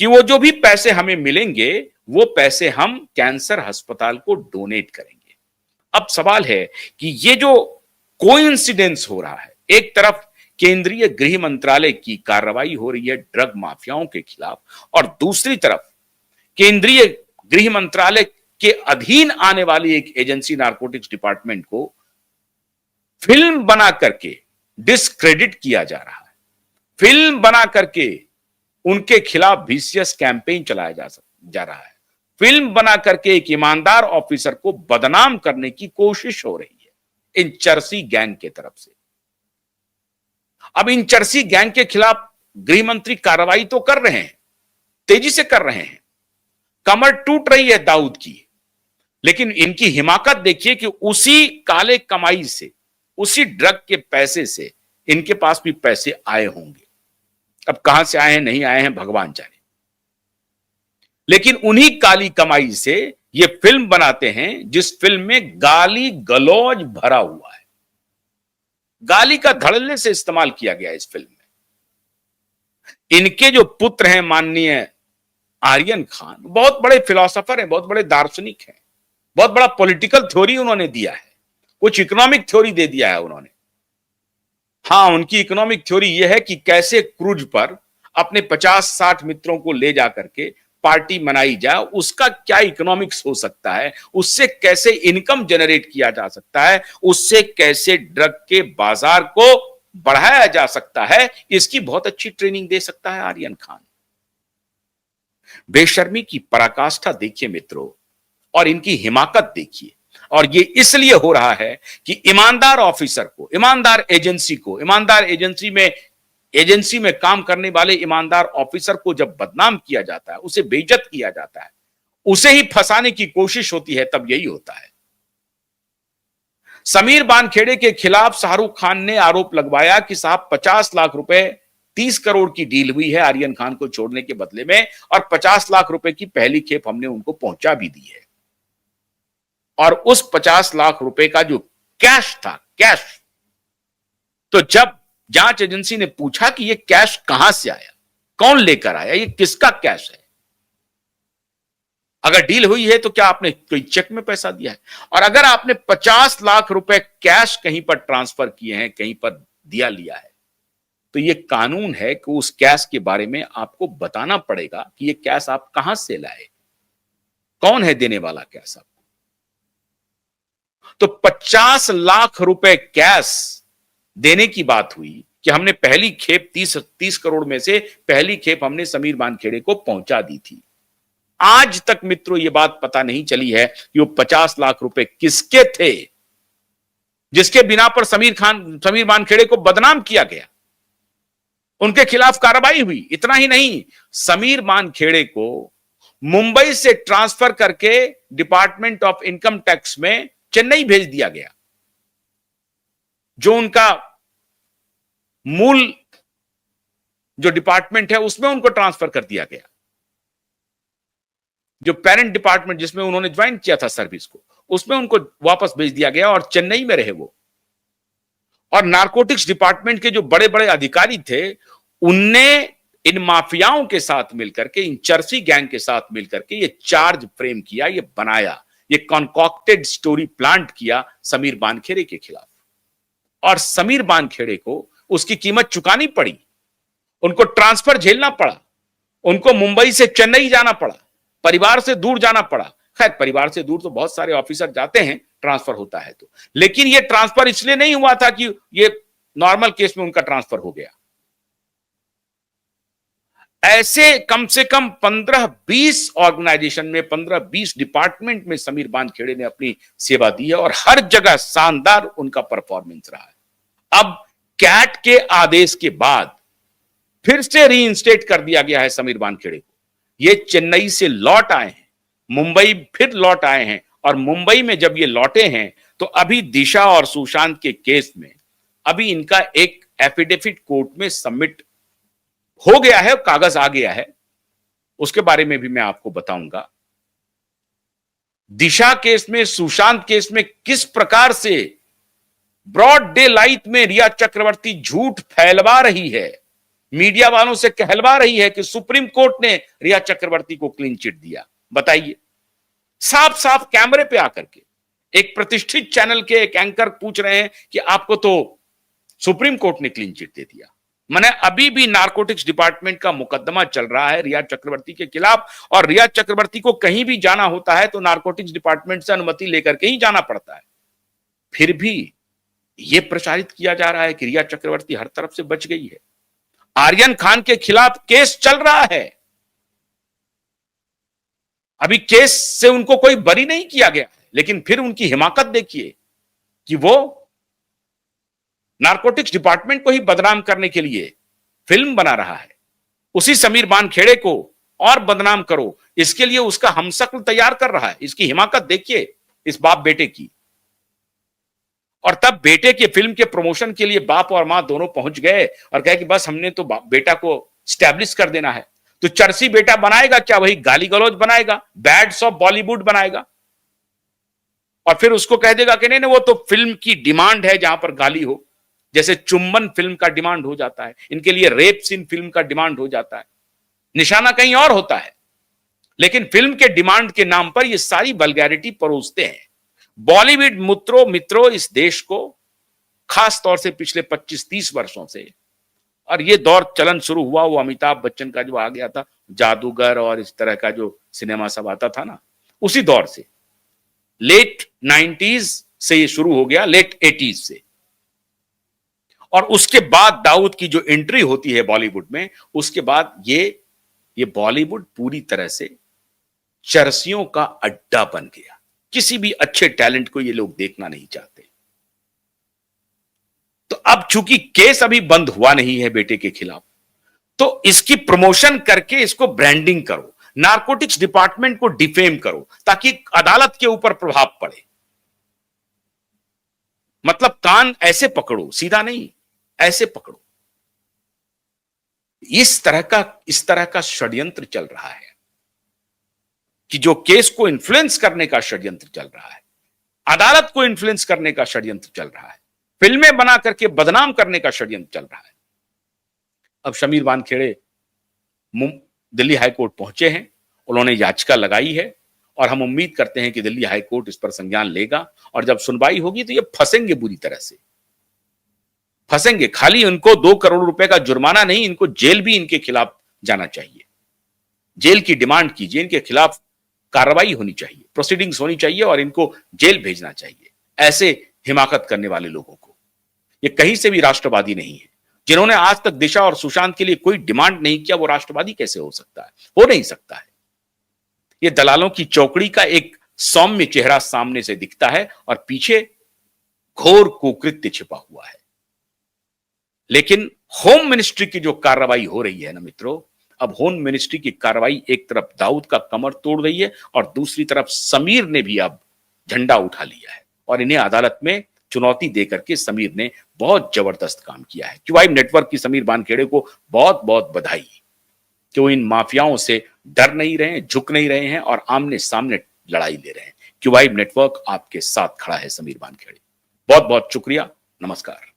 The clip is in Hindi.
कि वो जो भी पैसे हमें मिलेंगे वो पैसे हम कैंसर अस्पताल को डोनेट करेंगे। अब सवाल है कि ये जो कोइंसिडेंस हो रहा है, एक तरफ केंद्रीय गृह मंत्रालय की कार्रवाई हो रही है ड्रग माफियाओं के खिलाफ, और दूसरी तरफ केंद्रीय गृह मंत्रालय के अधीन आने वाली एक एजेंसी नारकोटिक्स डिपार्टमेंट को फिल्म बना करके डिस्क्रेडिट किया जा रहा है, फिल्म बना करके उनके खिलाफ विशियस कैंपेन चलाया जा रहा है, फिल्म बना करके एक ईमानदार ऑफिसर को बदनाम करने की कोशिश हो रही है इन चरसी गैंग के तरफ से। अब इन चरसी गैंग के खिलाफ गृह मंत्री कार्रवाई तो कर रहे हैं, तेजी से कर रहे हैं, कमर टूट रही है दाऊद की, लेकिन इनकी हिमाकत देखिए कि उसी काले कमाई से, उसी ड्रग के पैसे से इनके पास भी पैसे आए होंगे। अब कहां से आए हैं नहीं आए हैं भगवान जाने, लेकिन उन्हीं काली कमाई से ये फिल्म बनाते हैं जिस फिल्म में गाली गलौज भरा हुआ है, गाली का धड़ल्ले से इस्तेमाल किया गया इस फिल्म में। इनके जो पुत्र हैं माननीय आर्यन खान, बहुत बड़े फिलोसोफर हैं, बहुत बड़े दार्शनिक हैं, बहुत बड़ा पॉलिटिकल थ्योरी उन्होंने दिया है, कुछ इकोनॉमिक थ्योरी दे दिया है उन्होंने। हां, उनकी इकोनॉमिक थ्योरी यह है कि कैसे क्रूज पर अपने 50-60 मित्रों को ले जाकर के पार्टी मनाई जाए, उसका क्या इकोनॉमिक्स हो सकता है, उससे कैसे इनकम जनरेट किया जा सकता है, उससे कैसे ड्रग के बाजार को बढ़ाया जा सकता है, इसकी बहुत अच्छी ट्रेनिंग दे सकता है आर्यन खान। बेशर्मी की पराकाष्ठा देखिए मित्रों, और इनकी हिमाकत देखिए। और ये इसलिए हो रहा है कि ईमानदार ऑफिसर को, ईमानदार एजेंसी को, ईमानदार एजेंसी में काम करने वाले ईमानदार ऑफिसर को जब बदनाम किया जाता है, उसे बेइज्जत किया जाता है, उसे ही फंसाने की कोशिश होती है, तब यही होता है। समीर बानखेड़े के खिलाफ शाहरुख खान ने आरोप लगवाया कि साहब 50 लाख रुपए, 30 करोड़ की डील हुई है आर्यन खान को छोड़ने के बदले में, और 50 लाख रुपए की पहली खेप हमने उनको पहुंचा भी दी है। और उस 50 लाख रुपए का जो कैश था, कैश, तो जब जांच एजेंसी ने पूछा कि ये कैश कहां से आया, कौन लेकर आया, ये किसका कैश है, अगर डील हुई है तो क्या आपने कोई चेक में पैसा दिया है, और अगर आपने 50 लाख रुपए कैश कहीं पर ट्रांसफर किए हैं, कहीं पर दिया लिया है, तो ये कानून है कि उस कैश के बारे में आपको बताना पड़ेगा कि ये कैश आप कहां से लाए, कौन है देने वाला कैश आपको। तो 50 लाख रुपए कैश देने की बात हुई कि हमने पहली खेप 30 करोड़ में से पहली खेप हमने समीर बानखेड़े को पहुंचा दी थी। आज तक मित्रों ये बात पता नहीं चली है कि वो 50 लाख रुपए किसके थे, जिसके बिना पर समीर बानखेड़े को बदनाम किया गया, उनके खिलाफ कार्रवाई हुई। इतना ही नहीं, समीर बानखेड़े को मुंबई से ट्रांसफर करके डिपार्टमेंट ऑफ इनकम टैक्स में चेन्नई भेज दिया गया, जो उनका मूल जो डिपार्टमेंट है उसमें उनको ट्रांसफर कर दिया गया, जो पेरेंट डिपार्टमेंट जिसमें उन्होंने ज्वाइन किया था सर्विस को, उसमें उनको वापस भेज दिया गया और चेन्नई में रहे वो। और नारकोटिक्स डिपार्टमेंट के जो बड़े बड़े अधिकारी थे, उनने इन माफियाओं के साथ मिलकर के, इन चरसी गैंग के साथ मिलकर के ये चार्ज फ्रेम किया, ये बनाया, ये कॉन्कॉक्टेड स्टोरी प्लांट किया समीर बानखेड़े के खिलाफ। और समीर बानखेड़े को उसकी कीमत चुकानी पड़ी, उनको ट्रांसफर झेलना पड़ा, उनको मुंबई से चेन्नई जाना पड़ा, परिवार से दूर जाना पड़ा। खैर, परिवार से दूर तो बहुत सारे ऑफिसर जाते हैं ट्रांसफर होता है तो, लेकिन ये ट्रांसफर इसलिए नहीं हुआ था कि ये नॉर्मल केस में उनका ट्रांसफर हो गया। ऐसे कम से कम 15-20 ऑर्गेनाइजेशन में, 15-20 डिपार्टमेंट में समीर बानखेड़े ने अपनी सेवा दी है और हर जगह शानदार उनका परफॉर्मेंस रहा है। अब कैट के आदेश के बाद फिर से रीइंस्टेट कर दिया गया है समीर बानखेड़े को। ये चेन्नई से लौट आए हैं, मुंबई फिर लौट आए हैं, और मुंबई में जब ये लौटे हैं तो अभी दिशा और सुशांत के केस में अभी इनका एक एफिडेविट कोर्ट में सबमिट हो गया है, कागज आ गया है, उसके बारे में भी मैं आपको बताऊंगा। दिशा केस में, सुशांत केस में किस प्रकार से ब्रॉड डे लाइट में रिया चक्रवर्ती झूठ फैलवा रही है, मीडिया वालों से कहलवा रही है कि सुप्रीम कोर्ट ने रिया चक्रवर्ती को क्लीन चिट दिया। बताइए, साफ साफ कैमरे पे आकर के एक प्रतिष्ठित चैनल के एक एंकर पूछ रहे हैं कि आपको तो सुप्रीम कोर्ट ने क्लीन चिट दे दिया। माने अभी भी नारकोटिक्स डिपार्टमेंट का मुकदमा चल रहा है रिया चक्रवर्ती के खिलाफ, और रिया चक्रवर्ती को कहीं भी जाना होता है तो नारकोटिक्स डिपार्टमेंट से अनुमति लेकर के ही जाना पड़ता है। फिर भी यह प्रचारित किया जा रहा है कि रिया चक्रवर्ती हर तरफ से बच गई है। आर्यन खान के खिलाफ केस चल रहा है, अभी केस से उनको कोई बरी नहीं किया गया, लेकिन फिर उनकी हिमाकत देखिए कि वो नारकोटिक्स डिपार्टमेंट को ही बदनाम करने के लिए फिल्म बना रहा है। उसी समीर बानखेड़े को और बदनाम करो, इसके लिए उसका हमशक्ल तैयार कर रहा है। इसकी हिमाकत देखिए इस बाप बेटे की। और तब बेटे के फिल्म के प्रमोशन के लिए बाप और मां दोनों पहुंच गए और कहे कि बस हमने तो बेटा को स्टैब्लिश कर देना है। तो चर्सी बेटा बनाएगा क्या? वही गाली गलौज बनाएगा, बैड्स ऑफ बॉलीवुड बनाएगा, और फिर उसको कह देगा कि नहीं नहीं वो तो फिल्म की डिमांड है जहां पर गाली हो, जैसे चुम्बन फिल्म का डिमांड हो जाता है, इनके लिए रेप सीन फिल्म का डिमांड हो जाता है। निशाना कहीं और होता है, लेकिन फिल्म के डिमांड के नाम पर ये सारी वल्गैरिटी परोसते हैं। बॉलीवुड मित्रों इस देश को खास तौर से पिछले 25-30 वर्षों से, और ये दौर चलन शुरू हुआ वो अमिताभ बच्चन का जो आ गया था जादूगर और इस तरह का जो सिनेमा सब आता था ना, उसी दौर से लेट 90s से ये शुरू हो गया, लेट 80s से। और उसके बाद दाऊद की जो एंट्री होती है बॉलीवुड में, उसके बाद ये बॉलीवुड पूरी तरह से चर्सियों का अड्डा बन गया। किसी भी अच्छे टैलेंट को ये लोग देखना नहीं चाहते। तो अब चूंकि केस अभी बंद हुआ नहीं है बेटे के खिलाफ, तो इसकी प्रमोशन करके इसको ब्रांडिंग करो, नारकोटिक्स डिपार्टमेंट को डिफेम करो, ताकि अदालत के ऊपर प्रभाव पड़े। मतलब कान ऐसे पकड़ो, सीधा नहीं, ऐसे पकड़ो। इस तरह का षड्यंत्र चल रहा है कि जो केस को इन्फ्लुएंस करने का षड्यंत्र चल रहा है, अदालत को इन्फ्लुएंस करने का षड्यंत्र चल रहा है, फिल्में बना करके बदनाम करने का षड्यंत्र चल रहा है। अब समीर वानखेड़े दिल्ली हाईकोर्ट पहुंचे हैं, उन्होंने याचिका लगाई है, और हम उम्मीद करते हैं कि दिल्ली हाईकोर्ट इस पर संज्ञान लेगा, और जब सुनवाई होगी तो ये फंसेंगे, बुरी तरह से फंसेंगे। खाली उनको 2 करोड़ रुपए का जुर्माना नहीं, इनको जेल भी इनके खिलाफ जाना चाहिए। जेल की डिमांड कीजिए, इनके खिलाफ कार्रवाई होनी चाहिए, प्रोसीडिंग्स होनी चाहिए, और इनको जेल भेजना चाहिए। ऐसे हिमाकत करने वाले लोगों को, ये कहीं से भी राष्ट्रवादी नहीं है। जिन्होंने आज तक दिशा और सुशांत के लिए कोई डिमांड नहीं किया, वो राष्ट्रवादी कैसे हो सकता है? हो नहीं सकता है। ये दलालों की चौकड़ी का एक सौम्य चेहरा सामने से दिखता है, और पीछे घोर कुकृत्य छिपा हुआ है। लेकिन होम मिनिस्ट्री की जो कार्रवाई हो रही है ना मित्रों, अब होम मिनिस्ट्री की कार्रवाई एक तरफ दाऊद का कमर तोड़ रही है, और दूसरी तरफ समीर ने भी अब झंडा उठा लिया है, और इन्हें अदालत में चुनौती देकर के समीर ने बहुत जबरदस्त काम किया है। क्यूआईब नेटवर्क की समीर बानखेड़े को बहुत बहुत बधाई कि वो इन माफियाओं से डर नहीं रहे हैं, झुक नहीं रहे हैं, और आमने सामने लड़ाई ले रहे हैं। क्यूआईब नेटवर्क आपके साथ खड़ा है समीर बानखेड़े। बहुत बहुत शुक्रिया, नमस्कार।